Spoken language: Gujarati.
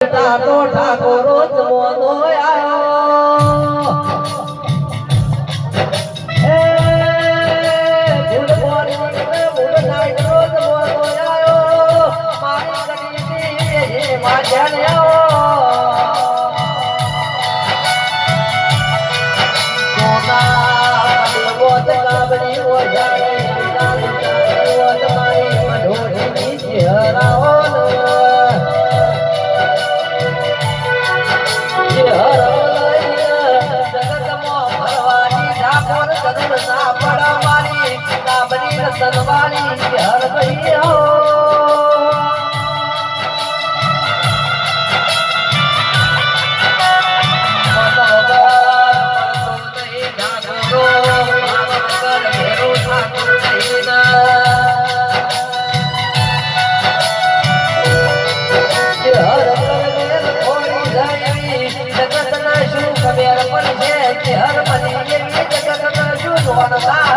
તાતો ઠાકોરો જમોનો આયો એ ભૂલ બોલી ભૂલ નાઈનો જમોનો આયો મારી કડીની એ માજ્યાને આવો સોના બોત કાબડી ઓજાડે ચાલ મારી મઢોની ચહેરાઓ સનવાણી હર ભઈ હો જગત ના શું ખબર પણ છે હર બની જગત ના શું જોવાના